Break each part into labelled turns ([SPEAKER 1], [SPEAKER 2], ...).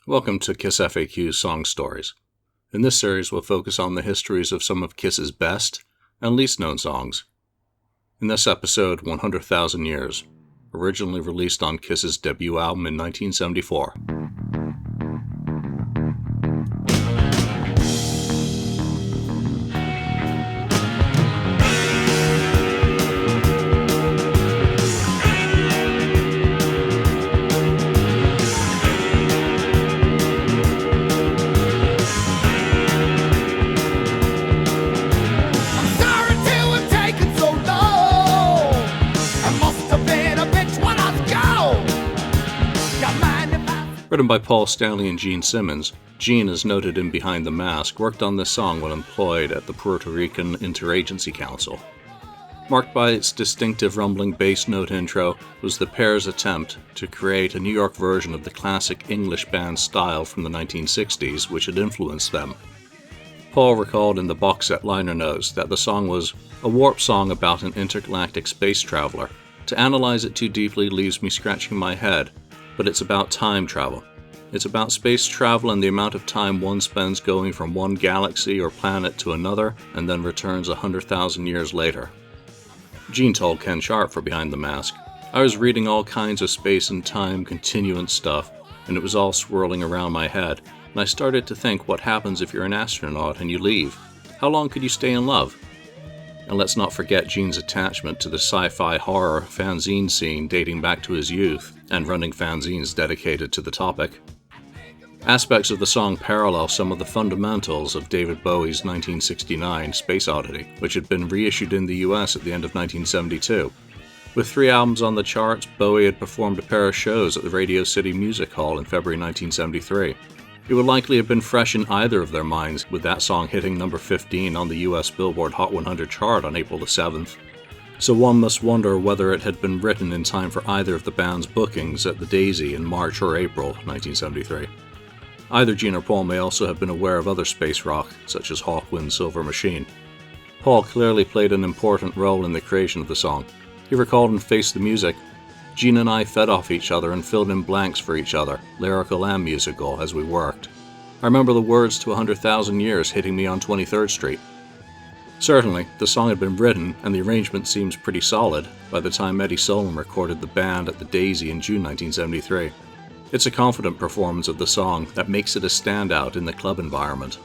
[SPEAKER 1] Welcome to KissFAQ Song Stories. In this series, we'll focus on the histories of some of Kiss's best and least known songs. In this episode, 100,000 Years, originally released on Kiss's debut album in 1974. Written by Paul Stanley and Gene Simmons, Gene, as noted in Behind the Mask, worked on this song when employed at the Puerto Rican Interagency Council. Marked by its distinctive rumbling bass note intro was the pair's attempt to create a New York version of the classic English band style from the 1960s, which had influenced them. Paul recalled in the box set liner notes that the song was a warp song about an intergalactic space traveler. To analyze it too deeply leaves me scratching my head, but it's about time travel. It's about space travel and the amount of time one spends going from one galaxy or planet to another and then returns 100,000 years later. Gene told Ken Sharp for Behind the Mask, "I was reading all kinds of space and time continuance stuff, and it was all swirling around my head, and I started to think, what happens if you're an astronaut and you leave? How long could you stay in love?" And let's not forget Gene's attachment to the sci-fi horror fanzine scene dating back to his youth, and running fanzines dedicated to the topic. Aspects of the song parallel some of the fundamentals of David Bowie's 1969 Space Oddity, which had been reissued in the US at the end of 1972. With 3 albums on the charts, Bowie had performed a pair of shows at the Radio City Music Hall in February 1973. It would likely have been fresh in either of their minds, with that song hitting number 15 on the US Billboard Hot 100 chart on April the 7th. So one must wonder whether it had been written in time for either of the band's bookings at the Daisy in March or April 1973. Either Gene or Paul may also have been aware of other space rock, such as Hawkwind Silver Machine. Paul clearly played an important role in the creation of the song. He recalled in Face the Music, "Gene and I fed off each other and filled in blanks for each other, lyrical and musical, as we worked. I remember the words to 100,000 Years hitting me on 23rd Street. Certainly, the song had been written, and the arrangement seems pretty solid, by the time Eddie Solon recorded the band at the Daisy in June 1973. It's a confident performance of the song that makes it a standout in the club environment.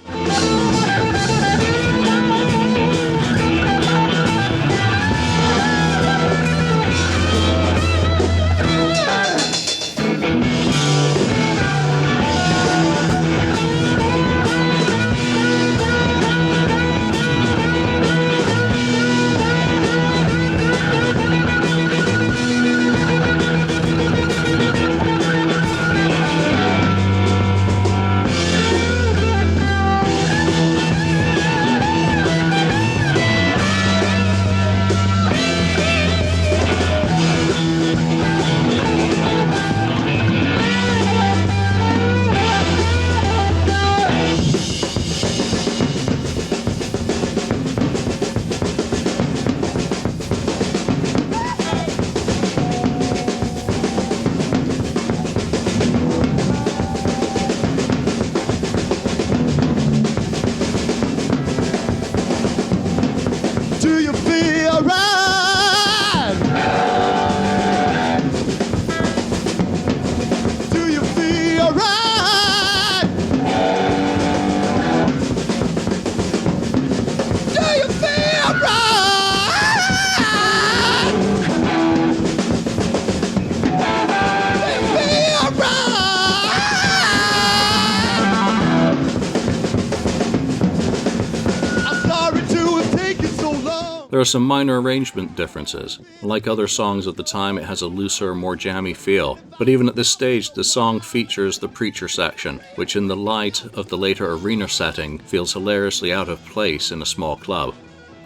[SPEAKER 1] There are some minor arrangement differences. Like other songs of the time, it has a looser, more jammy feel. But even at this stage, the song features the preacher section, which in the light of the later arena setting feels hilariously out of place in a small club.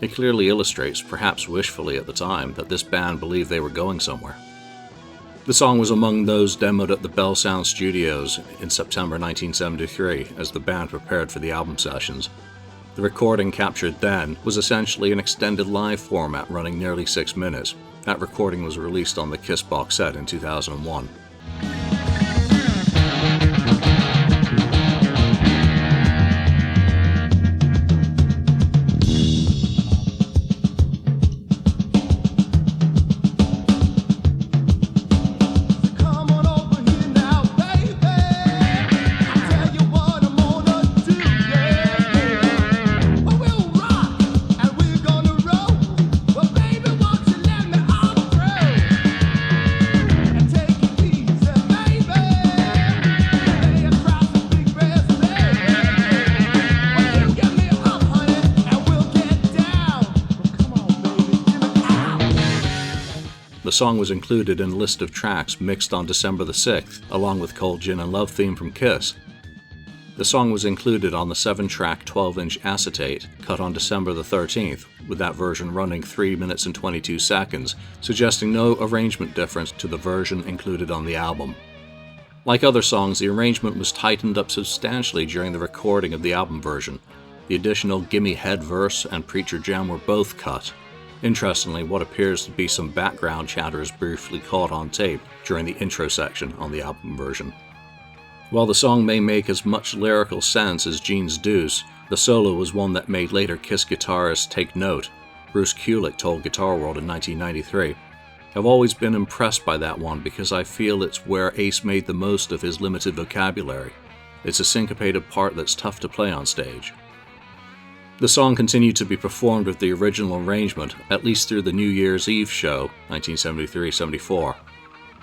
[SPEAKER 1] It clearly illustrates, perhaps wishfully at the time, that this band believed they were going somewhere. The song was among those demoed at the Bell Sound Studios in September 1973 as the band prepared for the album sessions. The recording captured then was essentially an extended live format running nearly 6 minutes. That recording was released on the Kiss box set in 2001. song was included in a list of tracks mixed on December the 6th, along with Cold Gin and Love theme from Kiss. The song was included on the 7-track 12-inch acetate, cut on December the 13th, with that version running 3 minutes and 22 seconds, suggesting no arrangement difference to the version included on the album. Like other songs, the arrangement was tightened up substantially during the recording of the album version. The additional Gimme Head verse and Preacher Jam were both cut. Interestingly, what appears to be some background chatter is briefly caught on tape during the intro section on the album version. While the song may make as much lyrical sense as Gene's Deuce, the solo was one that made later Kiss guitarists take note. Bruce Kulick told Guitar World in 1993, "I've always been impressed by that one because I feel it's where Ace made the most of his limited vocabulary. It's a syncopated part that's tough to play on stage." The song continued to be performed with the original arrangement, at least through the New Year's Eve show, 1973-74.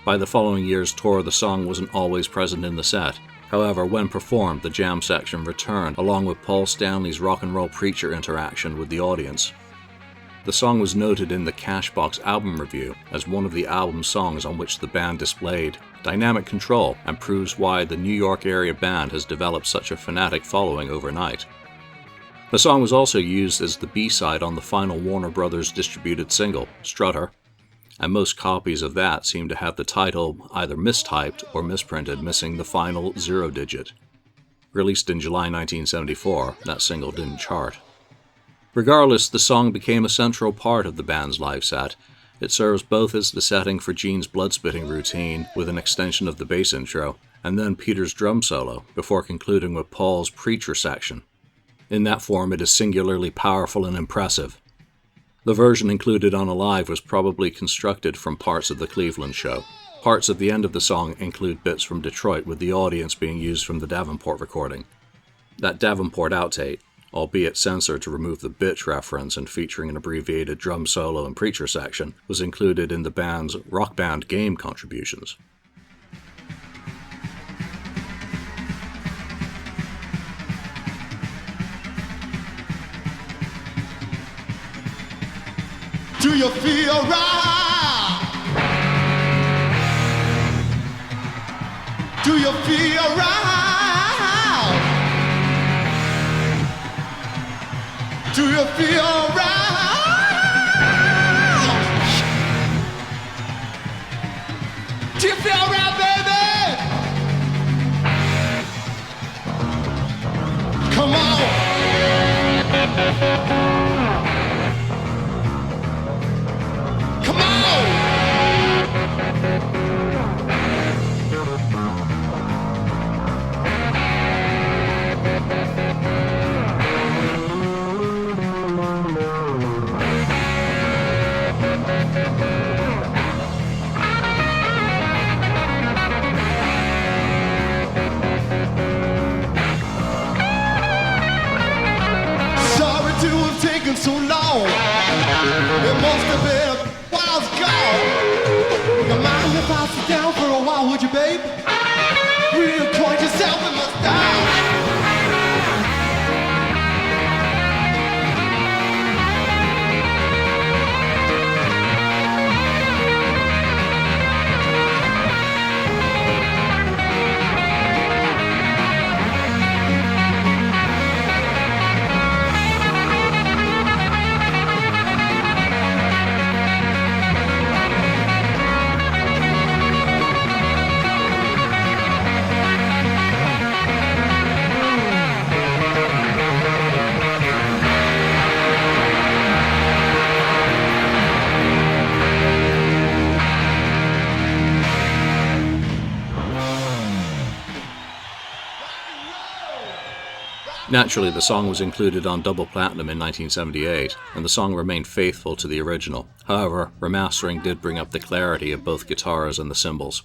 [SPEAKER 1] By the following year's tour, the song wasn't always present in the set. However, when performed, the jam section returned, along with Paul Stanley's rock and roll preacher interaction with the audience. The song was noted in the Cashbox album review as one of the album songs on which the band displayed dynamic control and proves why the New York area band has developed such a fanatic following overnight. The song was also used as the B-side on the final Warner Brothers distributed single, Strutter, and most copies of that seem to have the title either mistyped or misprinted, missing the final 0 digit. Released in July 1974, that single didn't chart. Regardless, the song became a central part of the band's live set. It serves both as the setting for Gene's blood-spitting routine, with an extension of the bass intro, and then Peter's drum solo, before concluding with Paul's preacher section. In that form, it is singularly powerful and impressive. The version included on Alive was probably constructed from parts of the Cleveland show. Parts at the end of the song include bits from Detroit, with the audience being used from the Davenport recording. That Davenport outtake, albeit censored to remove the bitch reference and featuring an abbreviated drum solo and preacher section, was included in the band's Rock Band Game contributions.
[SPEAKER 2] Do you feel right? Do you feel right? Do you feel right? Do you feel right, baby? Come on. Come on! Sorry to have taken so long. It must have been a while's gone. You mind if I sit down for a while, would you, babe? Reacquaint yourself with my style.
[SPEAKER 1] Naturally, the song was included on Double Platinum in 1978, and the song remained faithful to the original. However, remastering did bring up the clarity of both guitars and the cymbals.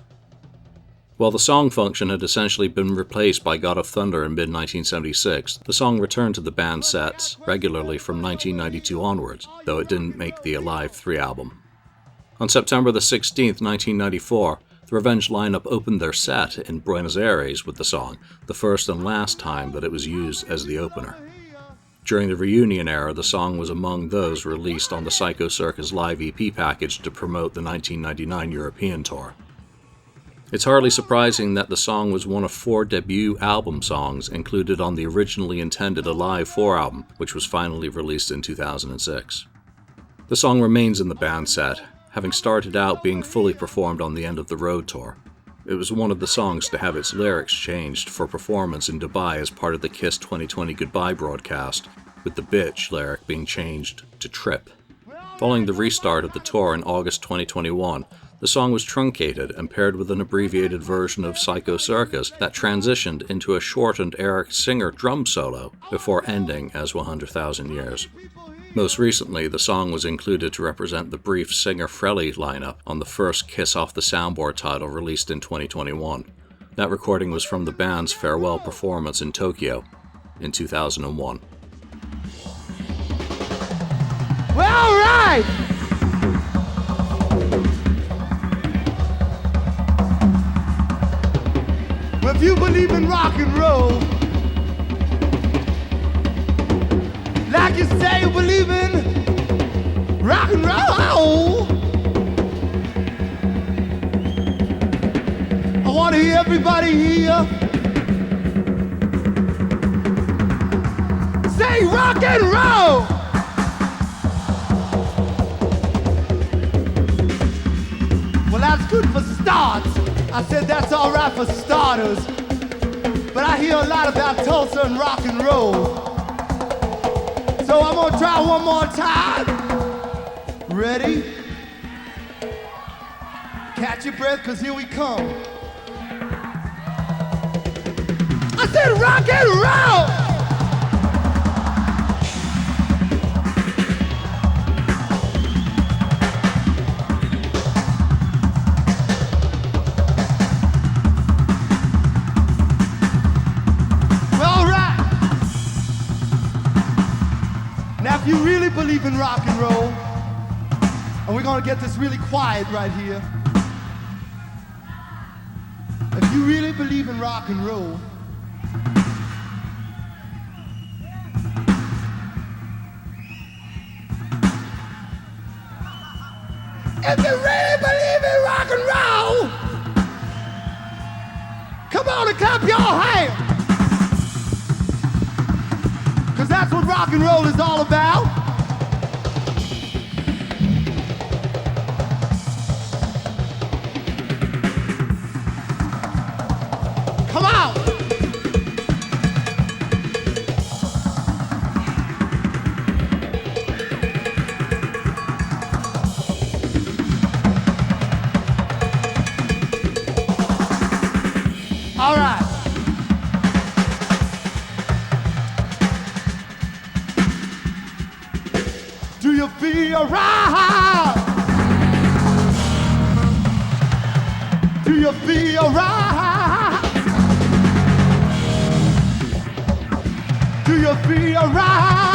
[SPEAKER 1] While the song function had essentially been replaced by God of Thunder in mid-1976, the song returned to the band's sets regularly from 1992 onwards, though it didn't make the Alive 3 album. On September the 16th, 1994, the Revenge lineup opened their set in Buenos Aires with the song, the first and last time that it was used as the opener. During the reunion era, the song was among those released on the Psycho Circus live EP package to promote the 1999 European tour. It's hardly surprising that the song was one of 4 debut album songs included on the originally intended Alive 4 album, which was finally released in 2006. The song remains in the band set, having started out being fully performed on the End of the Road tour. It was one of the songs to have its lyrics changed for performance in Dubai as part of the Kiss 2020 Goodbye broadcast, with the Bitch lyric being changed to Trip. Following the restart of the tour in August 2021, the song was truncated and paired with an abbreviated version of Psycho Circus that transitioned into a shortened Eric Singer drum solo before ending as 100,000 Years. Most recently, the song was included to represent the brief Singer-Frelly lineup on the first Kiss Off the Soundboard title released in 2021. That recording was from the band's farewell performance in Tokyo in 2001.
[SPEAKER 2] Well, all right. Well, if you believe in rock and roll, like you say you believe in rock and roll, I want to hear everybody here say rock and roll. Well, that's good for starts. I said that's all right for starters. But I hear a lot about Tulsa and rock and roll. So I'm gonna try one more time. Ready? Catch your breath, cause here we come. I said rock and roll! If you really believe in rock and roll, and we're gonna get this really quiet right here. If you really believe in rock and roll, if you really believe in rock and roll, come on and clap your hands. Cause that's what rock and roll is all about. Come on! All right. Do you feel right? Do you feel right? Do you feel right?